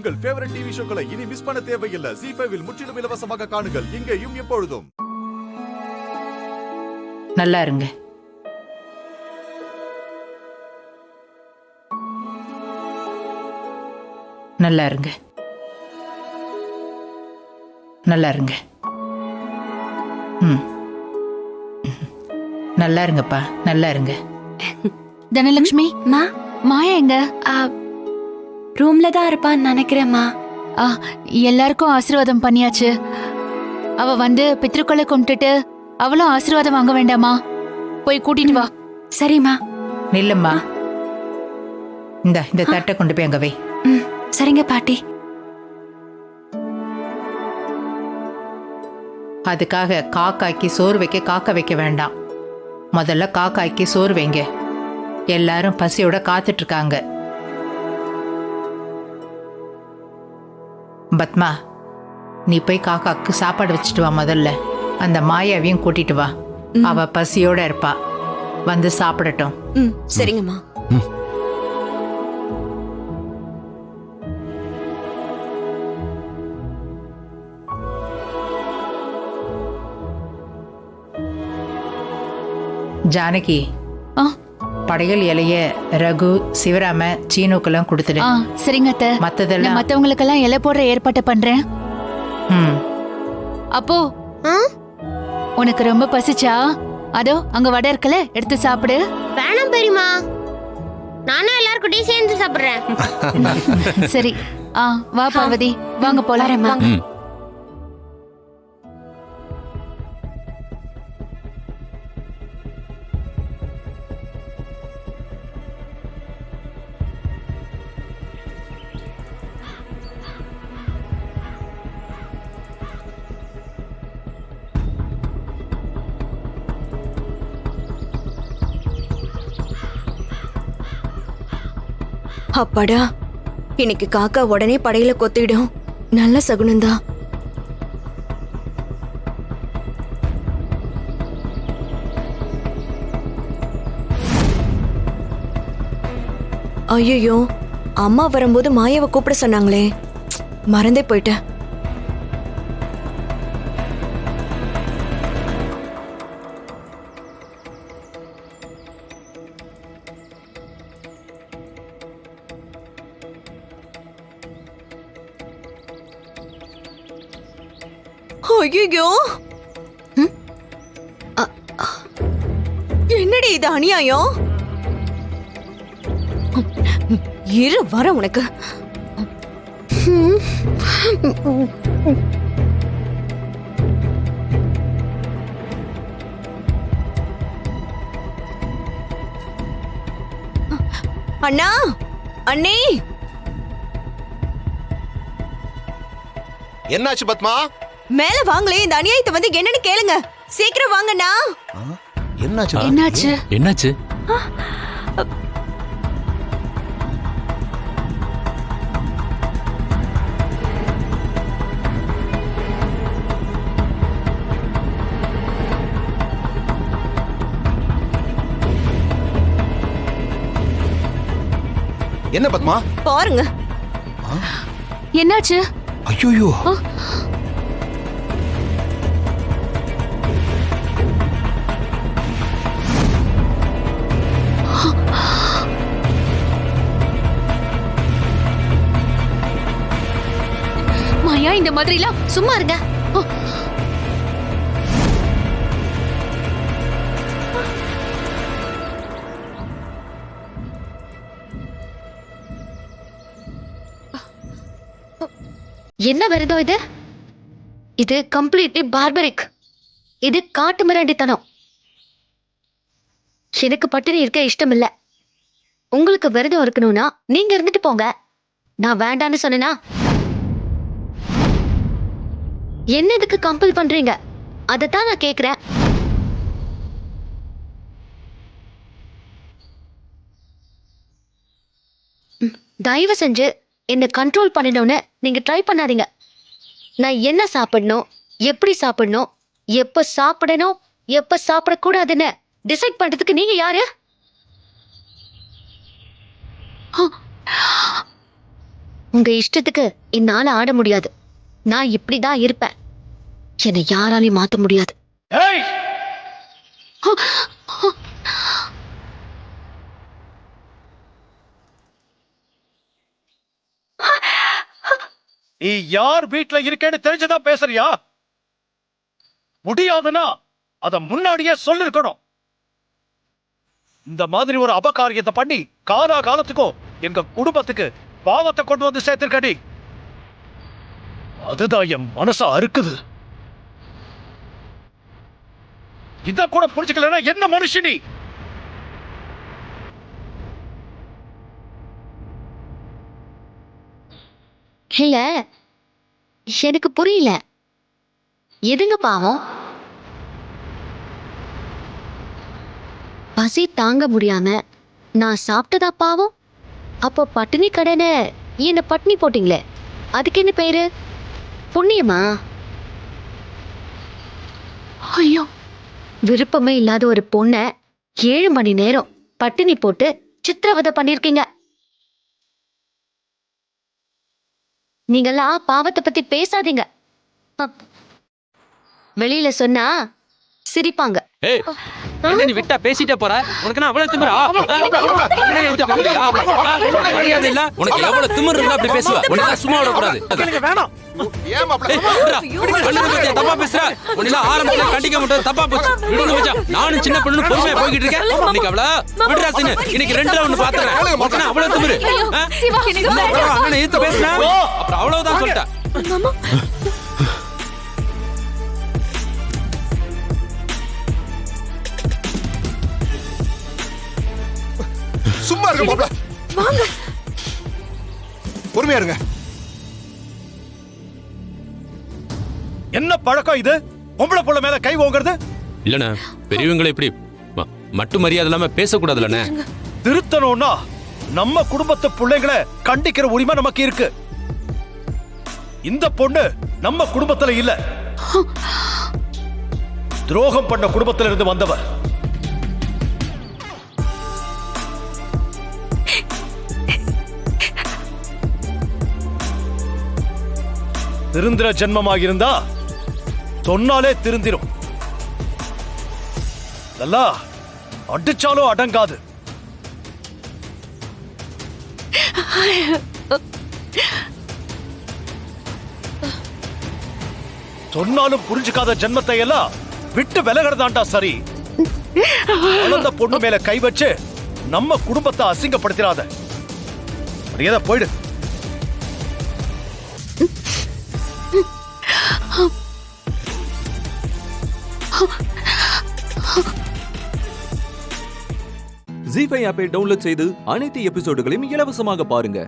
உங்கள் favourite TV ஷோக்களை இனி miss பண்ண தேவையில்லை. ZEE5 இல் முற்றிலும் இலவசமாக காணுங்கள். இங்கேயும் எப்பொழுதும். நல்லா இருங்க. நல்லா இருங்க. நல்லா இருங்க. நல்லா இருங்கப்பா, நல்லா இருங்க. தனலட்சுமி, மாயா எங்க? ரூம்ல தான் இருப்பான்னு நினைக்கிறேம்மா. எல்லாருக்கும் ஆசீர்வாதம் பண்ணியாச்சு. அவ வந்து பித்ருக்களை கும்பிட்டுட்டு அவளும் ஆசீர்வாதம் வாங்க வேண்டாமா? போய் கூட்டிட்டு வா. சரிம்மா. நில்லும்மா, இந்த தட்டை கொண்டு போய் அங்க வை. சரிங்க பாட்டி. அதுக்காக காக்காய்க்கு சோறு வைக்க காக்க வைக்க வேண்டாம். முதல்ல காக்காய்க்கு சோறு வைங்க. எல்லாரும் பசியோட காத்துட்டு இருக்காங்க. பத்மா, நீ போய் காக்காக்கு சாப்பாடு வச்சுட்டு வா. முதல்ல அந்த மாயாவையும் கூட்டிட்டு வா. அவ பசியோட இருப்பா, வந்து சாப்பிடட்டும். சரிங்கம்மா. ஜானகி, படையல் இலைய ரகு, சிவராம, சீனுக்கெல்லாம் கொடுத்துடு. சரிங்க அத்தை. மத்ததெல்லாம் மத்தவங்களுக்கெல்லாம் இலை போடுற ஏற்பாட்டை பண்றேன். அப்போ உனக்கு ரொம்ப பசிச்சா அதோ அங்க வடை இருக்கல, எடுத்து சாப்பிடு. வேணாம் பெரியமா, நானும் எல்லாருக்கிட்டையும் சேர்ந்து சாப்பிடுறேன். சரி, வா பார்வதி, வாங்க போலாம். அப்பாடா, இன்னைக்கு காக்கா உடனே படையில கொத்திடும். நல்ல சகுனம்தான். ஐயோ, அம்மா வரும்போது மாயாவை கூப்பிட சொன்னாங்களே, மறந்தே போயிட்டேன். ஐயோ, என்னடி இது அநியாயம்? இரு வர உனக்கு. அண்ணா, அண்ணே. என்னாச்சு பத்மா? மேல வாங்களே, இந்த அநியாயத்தை வந்து என்னன்னு கேளுங்க. சீக்கிரம் வாங்கண்ணா. என்னாச்சு? என்னாச்சு? என்னாச்சு? என்ன பத்மா? பாருங்க. என்னாச்சு? ஐயோ, மாயா, இந்த மாதிரி எல்லாம் சும்மா இருங்க. என்ன விரதம் இது? இது கம்ப்ளீட்லி பார்பரிக். இது காட்டு மிராண்டித்தனம். எனக்கு பட்டினி இருக்க இஷ்டம் இல்ல. உங்களுக்கு விரதம் இருக்கணும்னா நீங்க இருந்துட்டு போங்க. நான் வேண்டான்னு சொன்னா என்ன இதுக்கு கம்பல் பண்றீங்க? அதத்தான் நான் கேக்குறேன். தயவு செஞ்சு என்ன கண்ட்ரோல் பண்ணணும்னு நீங்க ட்ரை பண்ணாதீங்க. நான் என்ன சாப்பிடணும், எப்படி சாப்பிடணும், எப்ப சாப்பிடணும், எப்ப சாப்பிடக்கூடாதுன்னு டிசைட் பண்றதுக்கு நீங்க யாரு? உங்க இஷ்டத்துக்கு என்னால ஆட முடியாது. நான் இப்படிதான் இருப்பேன். என்னை யாராலையும் மாத்த முடியாது. ஏய், நீ யார் வீட்ல இருக்கேன்னு தெரிஞ்சுதான் பேசுறியா? முடியாதுன்னா அத முன்னாடியே சொல்லிருக்கணும். இந்த மாதிரி ஒரு அபகாரியத்தை பண்ணி காலா காலத்துக்கும் எங்க குடும்பத்துக்கு பாவத்தை கொண்டு வந்து சேர்த்திருக்கடி. அதுதான் என் மனச அறுக்குது. இத கூட புரிஞ்சுக்கலன்னா என்ன மனுஷனி? இல்ல, எனக்கு புரியல. எதுங்க பாவம்? பசி தாங்க முடியாம நான் சாப்பிட்டதா பாவம்? அப்போ பட்டினி கடனை என்ன பட்டினி போட்டீங்களே, அதுக்கு என்ன பேரு? புண்ணியமா? ஐயோ, விருப்பமே இல்லாத ஒரு பொண்ணை 7 மணி நேரம் பட்டினி போட்டு சித்திரவதை பண்ணிருக்கீங்க. நீங்கெல்லாம் பாவத்தை பத்தி பேசாதீங்க. வெளியில சொன்னா சிரிப்பாங்க. ஏய், என்ன நீ விட்டா பேசிட்டே போற? உனக்கு நான் அவ்வளவு திமிரா? மரியாதை இல்ல? உனக்கு எவ்வளவு திமிரு இருந்தா அப்படி பேசுவ? உனக்கு சும்மா விட கூடாது. வேணாம். ஏன் மாப்பிள? தப்பா பேசுற? உனக்கு ஆரம்பத்துல கண்டிக்க மாட்டேன், தப்பா போச்சு. விடுங்க மச்சான், நானும் சின்ன பொண்ணு பொறுமையா போய்கிட்டு இருக்கேன். இன்னைக்கு அவள விடுறா சின்ன. இன்னைக்கு 2 ரவுண்ட் பாத்துறேன். உனக்கு நான் அவ்வளவு திமிரு. அண்ணனை ஏத்து பேசுனா அப்புறம் அவ்வளவுதான் சொல்லிட்டேன். சும்மா இருங்க மாப்பிள. வாங்க. பொறுமையா இருங்க. என்ன பழக்கம் இது? பொம்பளை புள்ள மேல கை ஓங்குறது? இல்லண்ணே, பெரியவங்களை இப்படி மட்டு மரியாதை இல்லாம பேசக்கூடாதுல்லண்ணே. திருத்தணும்னா நம்ம குடும்பத்து பிள்ளைங்களை கண்டிக்கிற உரிமை நமக்கு இருக்கு. இந்த பொண்ணு நம்ம குடும்பத்துல இல்ல, துரோகம் பண்ண குடும்பத்துல இருந்து வந்தவர். திருந்திர ஜென்மமாகிருந்தா சொன்னாலே திருந்திரும். இதெல்லாம் அடிச்சாலும் அடங்காது. சொன்னாலும் புரிஞ்சுக்காத ஜென்மத்தை எல்லாம் விட்டு விலகிறதாண்டா சரி. வளர்ந்த பொண்ணு மேல கை வச்சு நம்ம குடும்பத்தை அசிங்கப்படுத்திடாத. மரியாதை போயிடு. ஜீ5 ஆப்பை டவுன்லோட் செய்து அனைத்து எபிசோடுகளையும் இலவசமாக பாருங்க.